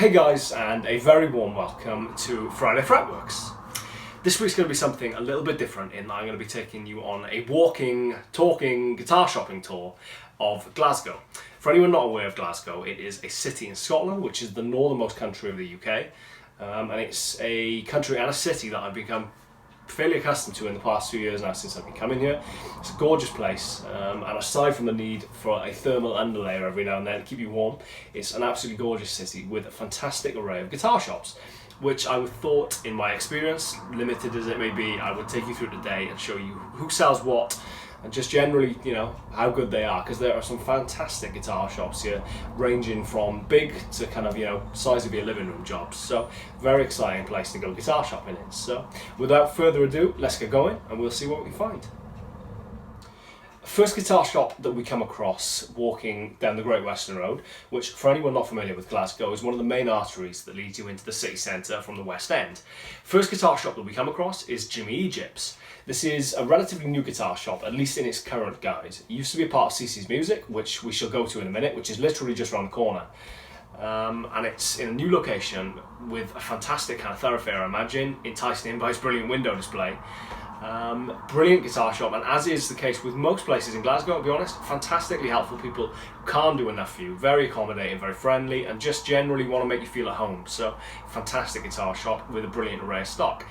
Hey guys, and a very warm welcome to Friday Fretworks. This week's going to be something a little bit different in that I'm going to be taking you on a walking, talking, guitar shopping tour of Glasgow. For anyone not aware of Glasgow, it is a city in Scotland, which is the northernmost country of the UK, and it's a country and a city that I've become fairly accustomed to in the past few years now since I've been coming here. It's a gorgeous place, and aside from the need for a thermal underlayer every now and then to keep you warm, it's an absolutely gorgeous city with a fantastic array of guitar shops, which I would thought, in my experience, limited as it may be, I would take you through today and show you who sells what, and just generally, how good they are, because there are some fantastic guitar shops here, ranging from big to kind of, size of your living room jobs. So, very exciting place to go guitar shopping in. So, without further ado, let's get going and we'll see what we find. First guitar shop that we come across walking down the Great Western Road, which for anyone not familiar with Glasgow is one of the main arteries that leads you into the city centre from the West End. First guitar shop that we come across is Jimmy Egypt's. This is a relatively new guitar shop, at least in its current guise. It used to be a part of Cece's Music, which we shall go to in a minute, which is literally just around the corner. And it's in a new location with a fantastic kind of thoroughfare, I imagine, enticed in by its brilliant window display. Brilliant guitar shop, and as is the case with most places in Glasgow, to be honest, fantastically helpful people who can't do enough for you, very accommodating, very friendly, and just generally want to make you feel at home. So, fantastic guitar shop with a brilliant array of stock.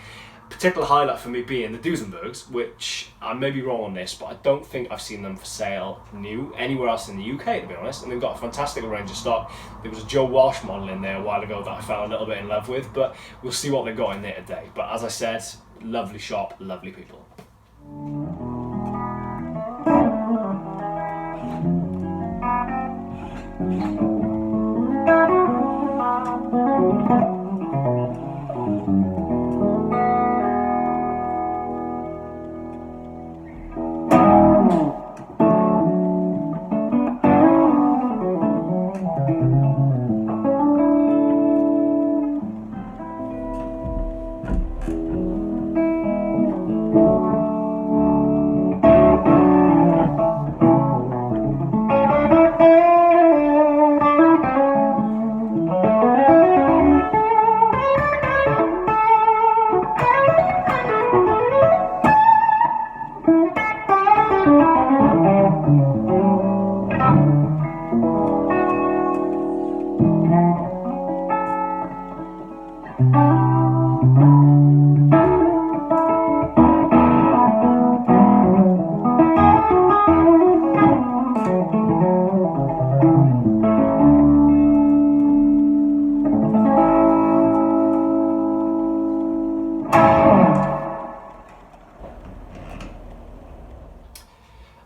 Particular highlight for me being the Duesenbergs, which I may be wrong on this, but I don't think I've seen them for sale new anywhere else in the UK, to be honest, and they've got a fantastic range of stock. There was a Joe Walsh model in there a while ago that I fell a little bit in love with, but we'll see what they've got in there today. But as I said, lovely shop, lovely people.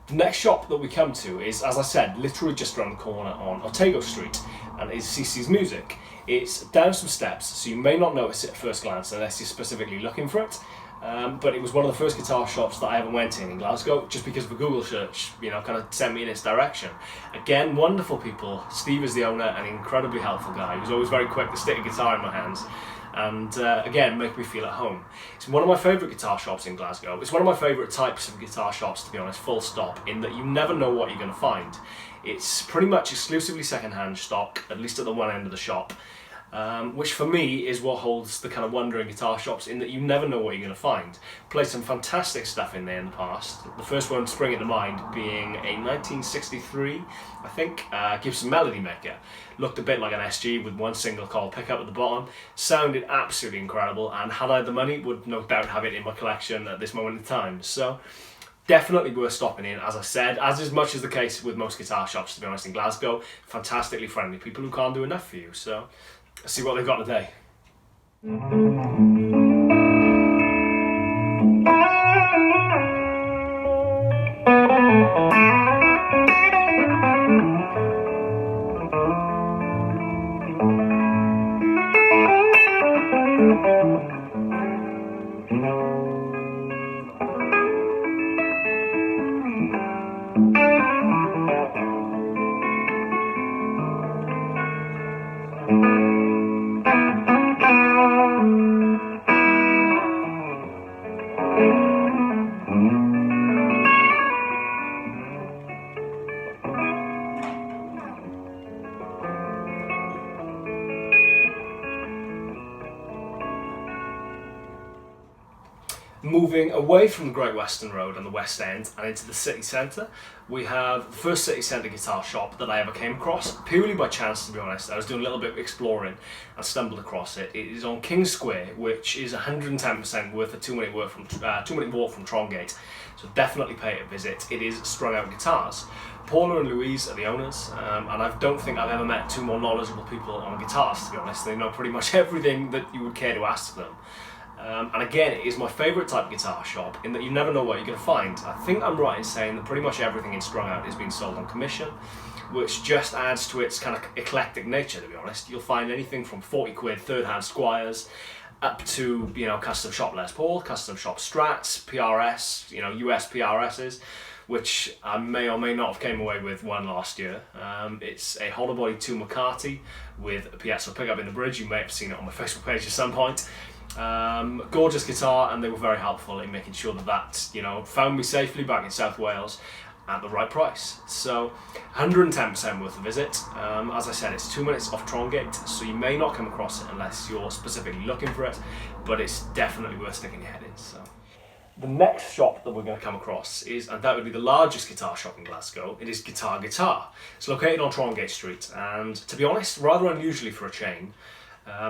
The next shop that we come to is, as I said, literally just around the corner on Otago Street, and is Cece's Music. It's down some steps, so you may not notice it at first glance unless you're specifically looking for it. But it was one of the first guitar shops that I ever went in Glasgow, just because of a Google search, kind of sent me in its direction. Again, wonderful people. Steve is the owner, an incredibly helpful guy. He was always very quick to stick a guitar in my hands. And again, make me feel at home. It's one of my favourite guitar shops in Glasgow. It's one of my favourite types of guitar shops, to be honest, full stop, in that you never know what you're going to find. It's pretty much exclusively second-hand stock, at least at the one end of the shop, which for me is what holds the kind of wonder in guitar shops, in that you never know what you're going to find. Played some fantastic stuff in there in the past. The first one springing to mind being a 1963, I think, Gibson Melody Maker. Looked a bit like an SG with one single coil pickup at the bottom. Sounded absolutely incredible, and had I the money, would no doubt have it in my collection at this moment in time. So, definitely worth stopping in, as I said, as is much as the case with most guitar shops, to be honest, in Glasgow. Fantastically friendly people who can't do enough for you. So, let's see what they've got today. Moving away from the Great Western Road and the West End and into the city centre, we have the first city centre guitar shop that I ever came across, purely by chance, to be honest. I was doing a little bit of exploring and stumbled across it. It is on King Square, which is 110% worth a 2-minute walk from Trongate, so definitely pay it a visit. It is Strung Out Guitars. Paula and Louise are the owners, and I don't think I've ever met two more knowledgeable people on guitars, to be honest. They know pretty much everything that you would care to ask them. And again, it is my favourite type of guitar shop in that you never know what you're going to find. I think I'm right in saying that pretty much everything in Strung Out is being sold on commission, which just adds to its kind of eclectic nature, to be honest. You'll find anything from 40 quid third-hand Squires up to, custom shop Les Paul, custom shop Strats, PRS, US PRSs, which I may or may not have came away with one last year. It's a hollow body 2 McCarthy with a piezo pickup in the bridge. You may have seen it on my Facebook page at some point. Gorgeous guitar, and they were very helpful in making sure that found me safely back in South Wales at the right price. So 110% worth a visit. As I said, it's 2 minutes off Trongate, so you may not come across it unless you're specifically looking for it, but it's definitely worth sticking your head in. So the next shop that we're going to come across is undoubtedly the largest guitar shop in Glasgow. It is Guitar Guitar. It's located on Trongate Street, and to be honest, rather unusually for a chain.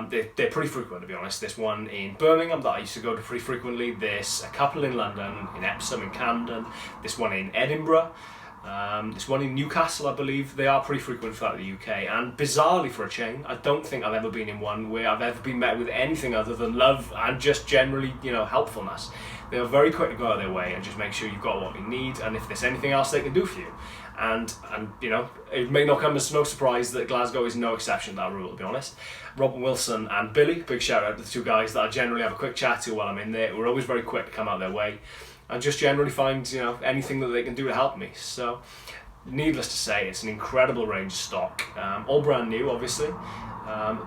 They're pretty frequent, to be honest. There's one in Birmingham that I used to go to pretty frequently. There's a couple in London, in Epsom, in Camden. There's one in Edinburgh. There's one in Newcastle, I believe. They are pretty frequent throughout the UK. And bizarrely for a chain, I don't think I've ever been in one where I've ever been met with anything other than love and just generally, helpfulness. They are very quick to go out of their way and just make sure you've got what you need, and if there's anything else they can do for you. And it may not come as no surprise that Glasgow is no exception to that rule, to be honest. Robin Wilson and Billy, big shout out to the two guys that I generally have a quick chat to while I'm in there. We're always very quick to come out their way and just generally find anything that they can do to help me. So needless to say, it's an incredible range of stock, all brand new obviously,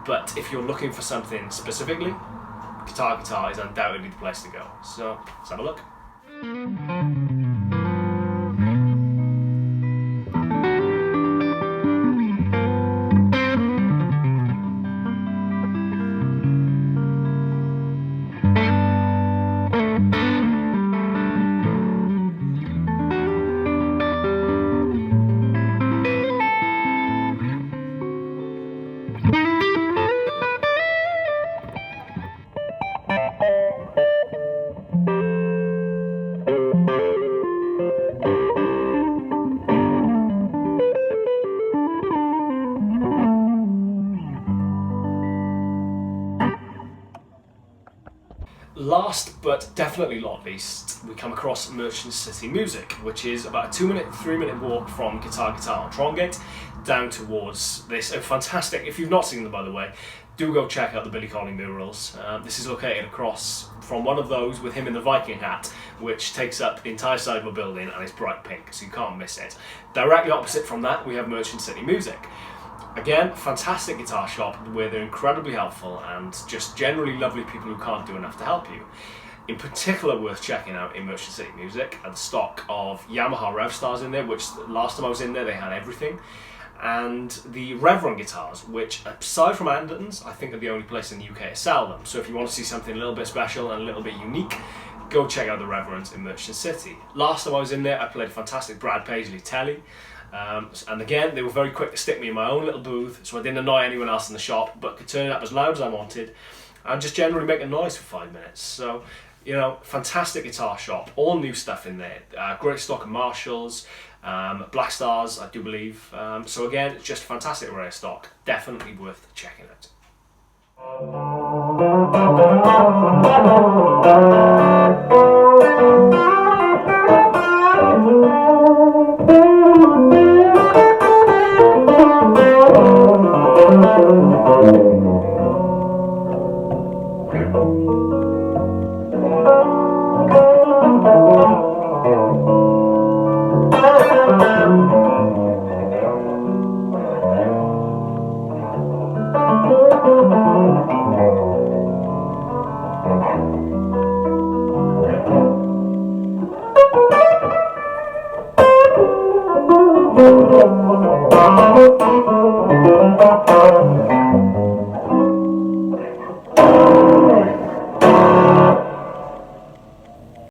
but if you're looking for something specifically, Guitar is undoubtedly the place to go. So let's have a look. Last but definitely not least, we come across Merchant City Music, which is about a 3-minute walk from Guitar on Trongate down towards this fantastic, if you've not seen them by the way, do go check out the Billy Connolly Murals. This is located across from one of those with him in the Viking hat, which takes up the entire side of a building and is bright pink, so you can't miss it. Directly opposite from that, we have Merchant City Music. Again, fantastic guitar shop where they're incredibly helpful and just generally lovely people who can't do enough to help you. In particular, worth checking out in Merchant City Music are the stock of Yamaha Rev Stars in there, which last time I was in there they had everything, and the Revron guitars, which aside from Anderton's, I think are the only place in the UK to sell them. So if you want to see something a little bit special and a little bit unique, go check out the Reverons in Merchant City. Last time I was in there, I played a fantastic Brad Paisley telly. And again, they were very quick to stick me in my own little booth, so I didn't annoy anyone else in the shop, but could turn it up as loud as I wanted and just generally make a noise for 5 minutes. So, fantastic guitar shop, all new stuff in there. Great stock of Marshalls, Black Stars, I do believe. So again, it's just a fantastic array of stock, definitely worth checking out.